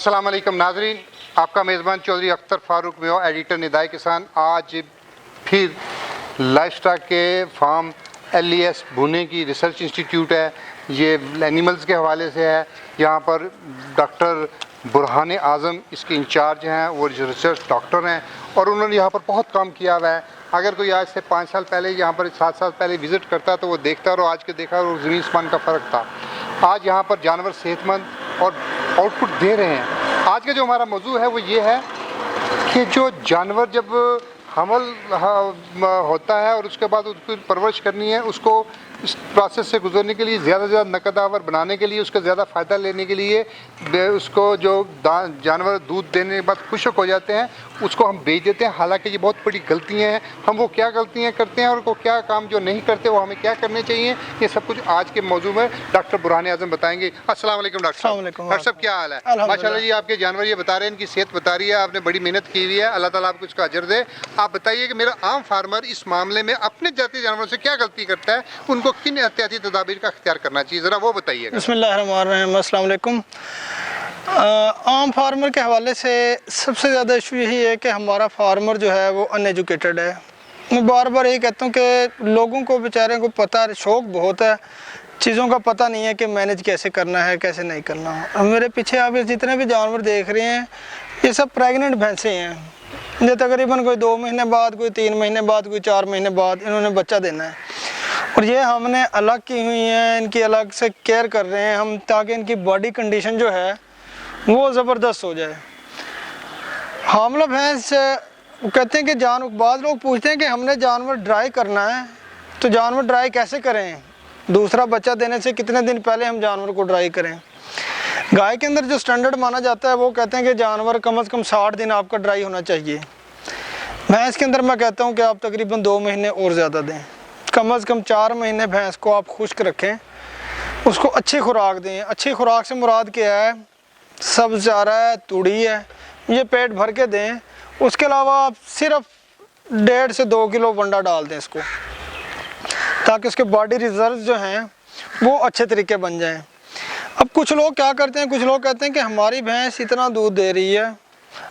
अस्सलाम वालेकुम नाजरीन, आपका मेज़बान चौधरी अख्तर फारूक में हो, एडिटर निदाई किसान। आज फिर लाइफस्टॉक के फार्म LES भुने की रिसर्च इंस्टीट्यूट है, ये एनिमल्स के हवाले से है। यहाँ पर डॉक्टर बुरहान आज़म इसके इंचार्ज हैं, वो रिसर्च डॉक्टर हैं और उन्होंने यहाँ पर बहुत काम किया हुआ है। अगर कोई आज से 5 साल पहले यहाँ पर 7 साल पहले विज़िट करता तो वो देखता और आज के देखा और ज़मीन आसमान का फ़र्क था। आज यहाँ पर जानवर सेहतमंद और आउटपुट दे रहे हैं। आज का जो हमारा मौजू है वो ये है कि जो जानवर जब हमल होता है और उसके बाद उसकी परवरिश करनी है, उसको इस प्रोसेस से गुजरने के लिए ज़्यादा से ज़्यादा नकदावर बनाने के लिए, उसका ज़्यादा फ़ायदा लेने के लिए उसको जो जानवर दूध देने के बाद खुशक हो जाते हैं उसको हम बेच देते हैं। हालांकि ये बहुत बड़ी गलतियां हैं। हम वो क्या गलतियां करते हैं और वो क्या काम जो नहीं करते वो हमें क्या करने चाहिए, ये सब कुछ आज के मौजू में डॉक्टर बुरहान आज़म बताएंगे। अस्सलाम वालेकुम डॉक्टर साहब। डॉक्टर साहब क्या हाल है? माशाल्लाह जी, आपके जानवर ये बता रहे हैं, इनकी सेहत बता रही है, आपने बड़ी मेहनत की हुई है, अल्लाह ताला आपको इसका अजर दे। आप बताइए कि मेरा आम फार्मर इस मामले में अपने जाती जानवरों से क्या गलती करता है, उनको किन एहतियाती तदाबीर का इख्तियार करना चाहिए, ज़रा वो बताइएगा। बिस्मिल्लाहिर्रहमानिर्रहीम। अस्सलाम वालेकुम। आम फार्मर के हवाले से सबसे ज़्यादा इशू यही है कि हमारा फार्मर जो है वो अनएजुकेटेड है। मैं बार बार यही कहता हूँ कि लोगों को बेचारे को पता है, शौक़ बहुत है, चीज़ों का पता नहीं है कि मैनेज कैसे करना है, कैसे नहीं करना है। मेरे पीछे आप जितने भी जानवर देख रहे हैं ये सब प्रेग्नेंट भैंसें हैं। ये तकरीबन कोई 2 महीने बाद, कोई 3 महीने बाद, कोई 4 महीने बाद इन्होंने बच्चा देना है और ये हमने अलग की हुई हैं, इनकी अलग से केयर कर रहे हैं हम, ताकि इनकी बॉडी कंडीशन जो है वो ज़बरदस्त हो जाए। हामला भैंस कहते हैं कि बाद लोग पूछते हैं कि हमने जानवर ड्राई करना है तो जानवर ड्राई कैसे करें, दूसरा बच्चा देने से कितने दिन पहले हम जानवर को ड्राई करें। गाय के अंदर जो स्टैंडर्ड माना जाता है वो कहते हैं कि जानवर कम से कम 60 दिन आपका ड्राई होना चाहिए। भैंस के अंदर मैं कहता हूँ कि आप तकरीबन 2 महीने और ज़्यादा दें, कम से कम 4 महीने भैंस को आप खुश्क रखें, उसको अच्छी खुराक दें। अच्छी खुराक से मुराद क्या है? सब्ज़ चारा है, तूड़ी है, ये पेट भर के दें। उसके अलावा आप सिर्फ 1.5 से 2 किलो वंडा डाल दें इसको, ताकि उसके बॉडी रिजर्व जो हैं वो अच्छे तरीके बन जाएं। अब कुछ लोग क्या करते हैं, कुछ लोग कहते हैं कि हमारी भैंस इतना दूध दे रही है,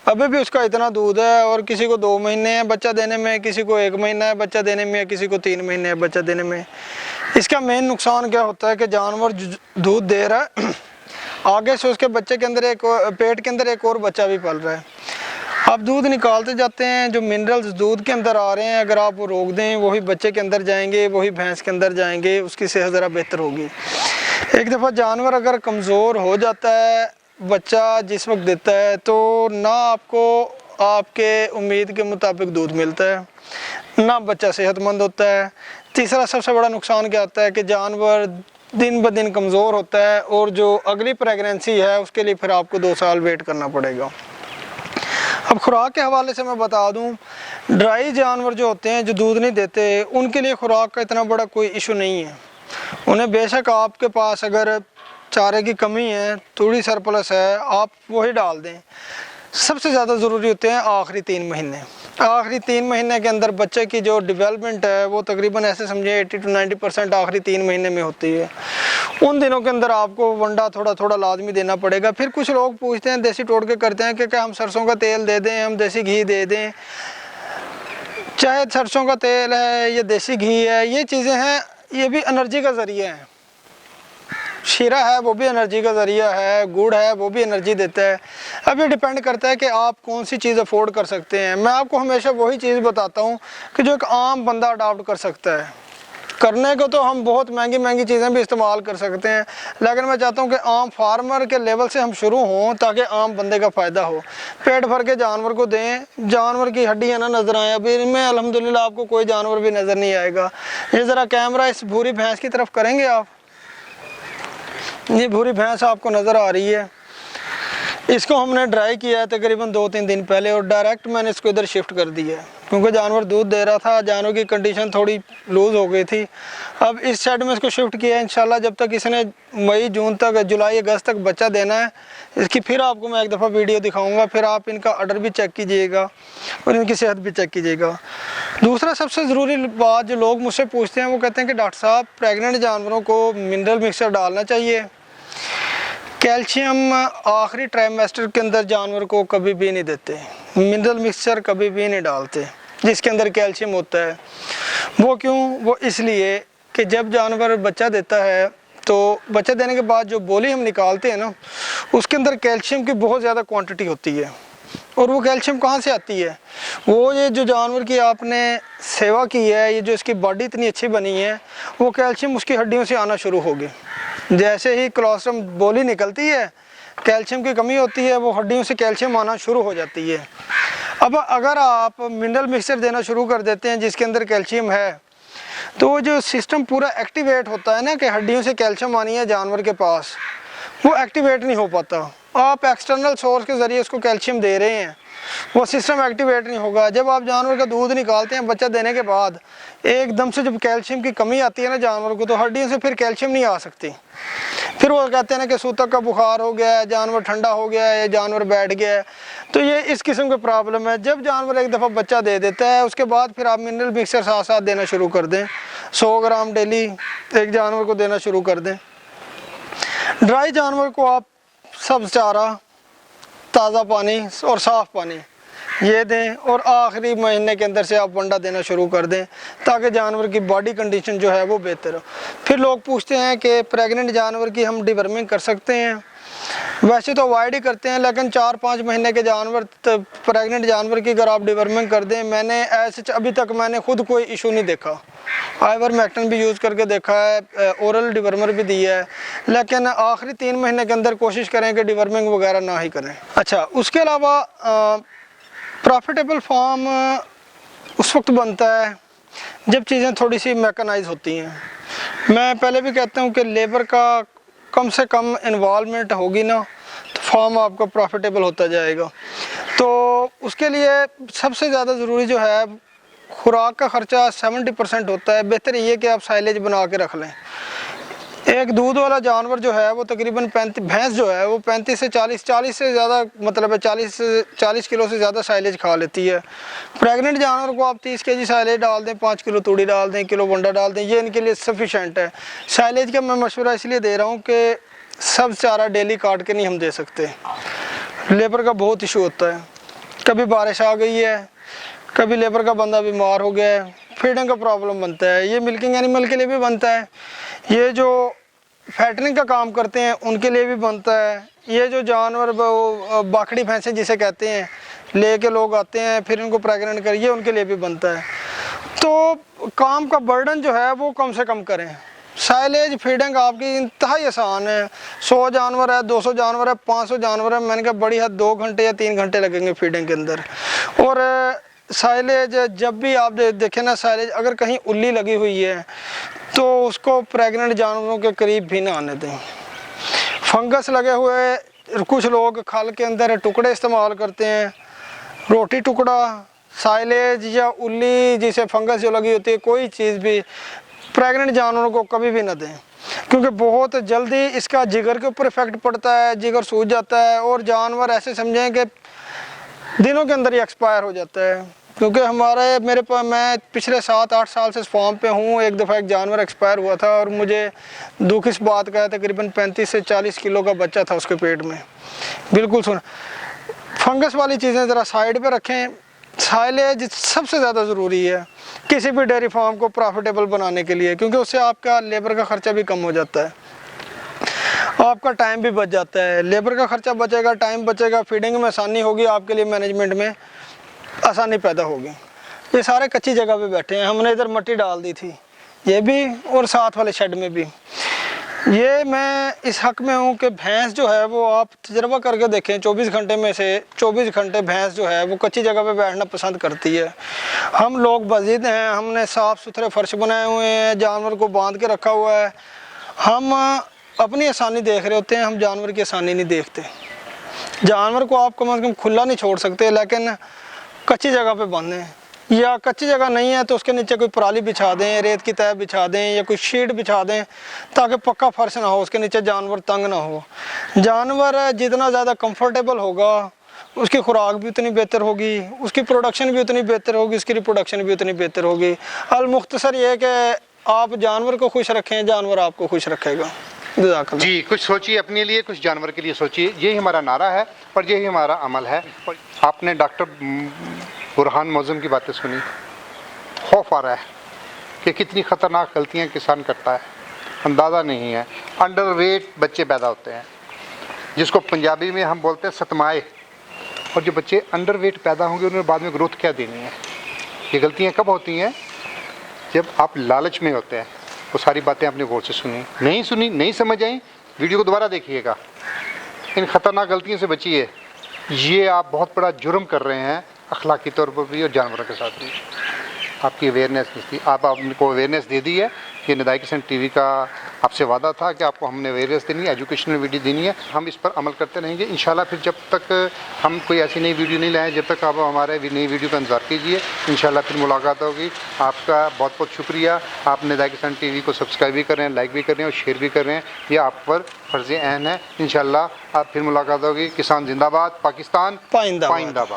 अभी भी उसका इतना दूध है, और किसी को 2 महीने है बच्चा देने में, किसी को 1 महीना है बच्चा देने में, किसी को 3 महीने है बच्चा देने में। इसका मेन नुकसान क्या होता है कि जानवर दूध दे रहा है, आगे से उसके बच्चे के अंदर पेट के अंदर एक और बच्चा भी पल रहा है। आप दूध निकालते जाते हैं, जो मिनरल्स दूध के अंदर आ रहे हैं अगर आप वो रोक दें, वही बच्चे के अंदर जाएंगे, वही भैंस के अंदर जाएंगे, उसकी सेहत ज़रा बेहतर होगी। एक दफ़ा जानवर अगर कमज़ोर हो जाता है, बच्चा जिस वक्त देता है, तो ना आपको आपके उम्मीद के मुताबिक दूध मिलता है, ना बच्चा सेहतमंद होता है। तीसरा सबसे बड़ा नुकसान क्या आता है कि जानवर दिन ब दिन कमज़ोर होता है और जो अगली प्रेगनेंसी है उसके लिए फिर आपको 2 साल वेट करना पड़ेगा। अब खुराक के हवाले से मैं बता दूं, ड्राई जानवर जो होते हैं जो दूध नहीं देते, उनके लिए खुराक का इतना बड़ा कोई इशू नहीं है। उन्हें बेशक आपके पास अगर चारे की कमी है, थोड़ी सरप्लस है, आप वही डाल दें। सबसे ज़्यादा ज़रूरी होते हैं आखिरी 3 महीने। आखिरी 3 महीने के अंदर बच्चे की जो डेवलपमेंट है वो तकरीबन ऐसे समझे 80 से 90% आखिरी 3 महीने में होती है। उन दिनों के अंदर आपको वंडा थोड़ा थोड़ा लाजमी देना पड़ेगा। फिर कुछ लोग पूछते हैं, देसी टोटके करते हैं कि क्या हम सरसों का तेल दे दें, हम देसी घी दे दें। चाहे सरसों का तेल है या देसी घी है, ये चीज़ें हैं, ये भी एनर्जी का ज़रिया है। शीरा है वो भी एनर्जी का ज़रिया है, गुड़ है वो भी एनर्जी देता है। अब ये डिपेंड करता है कि आप कौन सी चीज़ अफोर्ड कर सकते हैं। मैं आपको हमेशा वही चीज़ बताता हूँ कि जो एक आम बंदा अडॉप्ट कर सकता है। करने को तो हम बहुत महंगी महंगी चीज़ें भी इस्तेमाल कर सकते हैं, लेकिन मैं चाहता हूँ कि आम फार्मर के लेवल से हम शुरू हों ताकि आम बंदे का फ़ायदा हो। पेट भर के जानवर को दें, जानवर की हड्डियाँ ना नज़र आए। अभी इनमें अल्हम्दुलिल्लाह आपको कोई जानवर भी नज़र नहीं आएगा। ये ज़रा कैमरा इस भूरी भैंस की तरफ करेंगे आप, ये भूरी भैंस आपको नज़र आ रही है। इसको हमने ड्राई किया है तकरीबन 2-3 दिन पहले और डायरेक्ट मैंने इसको इधर शिफ्ट कर दिया है, क्योंकि जानवर दूध दे रहा था, जानवर की कंडीशन थोड़ी लूज़ हो गई थी। अब इस साइड में इसको शिफ्ट किया है। इंशाल्लाह जब तक इसने मई जून तक, जुलाई अगस्त तक बच्चा देना है, इसकी फिर आपको मैं एक दफ़ा वीडियो दिखाऊंगा। फिर आप इनका ऑर्डर भी चेक कीजिएगा और इनकी सेहत भी चेक कीजिएगा। दूसरा सबसे ज़रूरी बात जो लोग मुझसे पूछते हैं वो कहते हैं कि डॉक्टर साहब प्रेग्नेंट जानवरों को मिनरल मिक्सचर डालना चाहिए। कैल्शियम आखिरी ट्राइमेस्टर के अंदर जानवर को कभी भी नहीं देते, मिनरल मिक्सचर कभी भी नहीं डालते जिसके अंदर कैल्शियम होता है। वो क्यों? वो इसलिए कि जब जानवर बच्चा देता है तो बच्चा देने के बाद जो बोली हम निकालते हैं ना, उसके अंदर कैल्शियम की बहुत ज़्यादा क्वांटिटी होती है। और वो कैल्शियम कहाँ से आती है? वो ये जो जानवर की आपने सेवा की है, ये जो इसकी बॉडी इतनी अच्छी बनी है, वो कैल्शियम उसकी हड्डियों से आना शुरू होगी। जैसे ही कोलोस्ट्रम बोली निकलती है, कैल्शियम की कमी होती है, वो हड्डियों से कैल्शियम आना शुरू हो जाती है। अब अगर आप मिनरल मिक्सचर देना शुरू कर देते हैं जिसके अंदर कैल्शियम है, तो वो जो सिस्टम पूरा एक्टिवेट होता है ना कि हड्डियों से कैल्शियम आनी है जानवर के पास, वो एक्टिवेट नहीं हो पाता। आप एक्सटर्नल सोर्स के ज़रिए उसको कैल्शियम दे रहे हैं, वो सिस्टम एक्टिवेट नहीं होगा। जब आप जानवर का दूध निकालते हैं बच्चा देने के बाद, एकदम से जब कैल्शियम की कमी आती है ना जानवर को, तो हड्डियों से फिर कैल्शियम नहीं आ सकती। फिर वो कहते हैं ना कि सूतक का बुखार हो गया है, जानवर ठंडा हो गया है, जानवर बैठ गया है। तो ये इस किस्म की प्रॉब्लम है। जब जानवर एक दफ़ा बच्चा दे देता है, उसके बाद फिर आप मिनरल मिक्सचर साथ साथ देना शुरू कर दें। 100 ग्राम डेली एक जानवर को देना शुरू कर दें। ड्राई जानवर को आप सब्ज़ चारा, ताज़ा पानी और साफ़ पानी ये दें, और आखिरी महीने के अंदर से आप वंडा देना शुरू कर दें ताकि जानवर की बॉडी कंडीशन जो है वो बेहतर हो। फिर लोग पूछते हैं कि प्रेग्नेंट जानवर की हम डिवर्मिंग कर सकते हैं? वैसे तो अवॉइड ही करते हैं, लेकिन 4-5 महीने के जानवर, प्रेग्नेंट जानवर की अगर आप डिवर्मिंग कर दें, मैंने ऐसे अभी तक मैंने खुद कोई इशू नहीं देखा। आइवरमेक्टिन भी यूज़ करके देखा है, ओरल डिवर्मर भी दी है, लेकिन आखिरी 3 महीने के अंदर कोशिश करें कि डिवर्मिंग वगैरह ना ही करें। अच्छा, उसके अलावा प्रॉफिटेबल फार्म उस वक्त बनता है जब चीज़ें थोड़ी सी मैकेनाइज होती हैं। मैं पहले भी कहता हूँ कि लेबर का कम से कम इन्वॉल्वमेंट होगी ना, तो फार्म आपका प्रॉफिटेबल होता जाएगा। तो उसके लिए सबसे ज़्यादा ज़रूरी जो है, खुराक का ख़र्चा 70% होता है। बेहतर ये कि आप साइलेज बना के रख लें। एक दूध वाला जानवर जो है वो तकरीबन 35, भैंस जो है वो 35 से 40 से ज़्यादा, मतलब है 40 किलो से ज़्यादा साइलेज खा लेती है। प्रेग्नेंट जानवर को आप 30 केजी साइलेज डाल दें, 5 किलो तूड़ी डाल दें, किलो वंडा डाल दें, ये इनके लिए सफिशेंट है। साइलेज का मैं मशवरा इसलिए दे रहा हूँ कि सब चारा डेली काट के नहीं हम दे सकते। लेबर का बहुत इशू होता है, कभी बारिश आ गई है, कभी लेबर का बंदा बीमार हो गया है, फीडिंग का प्रॉब्लम बनता है। ये मिल्किंग एनिमल के लिए भी बनता है, ये जो फैटनिंग का काम करते हैं उनके लिए भी बनता है, ये जो जानवर बाखड़ी भैंसें जिसे कहते हैं लेके लोग आते हैं फिर इनको प्रेग्नेंट करिए, उनके लिए भी बनता है। तो काम का बर्डन जो है वो कम से कम करें। साइलेज फीडिंग आपकी इंतहाई आसान है। 100 जानवर है, 200 जानवर है, 500 जानवर है, मैंने कहा बड़ी हद 2 घंटे या 3 घंटे लगेंगे फीडिंग के अंदर। और साइलेज जब भी आप देखें ना, साइलेज अगर कहीं उल्ली लगी हुई है तो उसको प्रेग्नेंट जानवरों के करीब भी ना आने दें। फंगस लगे हुए, कुछ लोग खल के अंदर टुकड़े इस्तेमाल करते हैं, रोटी टुकड़ा, साइलेज या उल्ली जिसे फंगस जो लगी होती है, कोई चीज़ भी प्रेग्नेंट जानवरों को कभी भी ना दें, क्योंकि बहुत जल्दी इसका जिगर के ऊपर इफेक्ट पड़ता है, जिगर सूज जाता है और जानवर ऐसे समझें कि दिनों के अंदर ही एक्सपायर हो जाता है। क्योंकि मेरे पास, मैं पिछले 7-8 साल से इस फार्म पे हूँ, एक दफ़ा एक जानवर एक्सपायर हुआ था और मुझे दुख इस बात का है, तकरीबन 35 से 40 किलो का बच्चा था उसके पेट में। बिल्कुल सुन, फंगस वाली चीज़ें ज़रा साइड पे रखें। साइलेज सबसे ज़्यादा ज़रूरी है किसी भी डेयरी फार्म को प्रॉफिटेबल बनाने के लिए, क्योंकि उससे आपका लेबर का ख़र्चा भी कम हो जाता है, आपका टाइम भी बच जाता है। लेबर का ख़र्चा बचेगा, टाइम बचेगा, फीडिंग में आसानी होगी, आपके लिए मैनेजमेंट में आसानी पैदा होगी। ये सारे कच्ची जगह पे बैठे हैं, हमने इधर मिट्टी डाल दी थी, ये भी, और साथ वाले शेड में भी। ये मैं इस हक में हूँ कि भैंस जो है वो आप तजर्बा करके देखें, 24 घंटे में से 24 घंटे भैंस जो है वो कच्ची जगह पे बैठना पसंद करती है। हम लोग बज़ीद हैं, हमने साफ़ सुथरे फर्श बनाए हुए हैं, जानवर को बांध के रखा हुआ है। हम अपनी आसानी देख रहे होते हैं, हम जानवर की आसानी नहीं देखते। जानवर को आप कम से कम खुला नहीं छोड़ सकते, लेकिन कच्ची जगह पे बांधें, या कच्ची जगह नहीं है तो उसके नीचे कोई पराली बिछा दें, रेत की तह बिछा दें या कोई शीट बिछा दें, ताकि पक्का फर्श ना हो, उसके नीचे जानवर तंग ना हो। जानवर जितना ज़्यादा कंफर्टेबल होगा उसकी खुराक भी उतनी बेहतर होगी, उसकी प्रोडक्शन भी उतनी बेहतर होगी, उसकी रिप्रोडक्शन भी उतनी बेहतर होगी। अल मुख्तसर ये है कि आप जानवर को खुश रखें, जानवर आपको खुश रखेगा। जज़ाकल्लाह। जी, कुछ सोचिए अपने लिए, कुछ जानवर के लिए सोचिए। यही हमारा नारा है और यही हमारा अमल है। आपने डॉक्टर बुरहान मौज़म की बातें सुनी, खौफ आ रहा है कि कितनी ख़तरनाक गलतियां किसान करता है, अंदाज़ा नहीं है। अंडरवेट बच्चे पैदा होते हैं, जिसको पंजाबी में हम बोलते हैं सतमाए। और जो बच्चे अंडरवेट पैदा होंगे उन्हें बाद में ग्रोथ क्या देनी है? ये गलतियां कब होती हैं? जब आप लालच में होते हैं। वो सारी बातें आपने गौर से सुनी, नहीं समझ आई, वीडियो को दोबारा देखिएगा। इन ख़तरनाक गलतियों से बचिए। ये आप बहुत बड़ा जुर्म कर रहे हैं, अखलाकी तौर पर भी और जानवरों के साथ भी। आपकी अवेयरनेस नहीं थी, आपको अवेयरनेस दे दी है। ये निदाई किसान टीवी का आपसे वादा था कि आपको हमने अवेयरनेस देनी है, एजुकेशनल वीडियो देनी है। हम इस पर अमल करते रहेंगे इंशाल्लाह। फिर जब तक हम कोई ऐसी नई वीडियो नहीं लाएं, जब तक आप हमारे नई वीडियो का इंतज़ार कीजिए। इंशाल्लाह फिर मुलाकात होगी। आपका बहुत बहुत शुक्रिया। आप निदाई किसान टीवी को सब्सक्राइब भी कर रहे हैं, लाइक भी कर रहे हैं और शेयर भी कर रहे हैं। ये आप पर फ़र्ज़ ऐन है। इंशाल्लाह आप फिर मुलाकात होगी। किसान जिंदाबाद, पाकिस्तान पाइंदाबाद। पाइंदाबाद।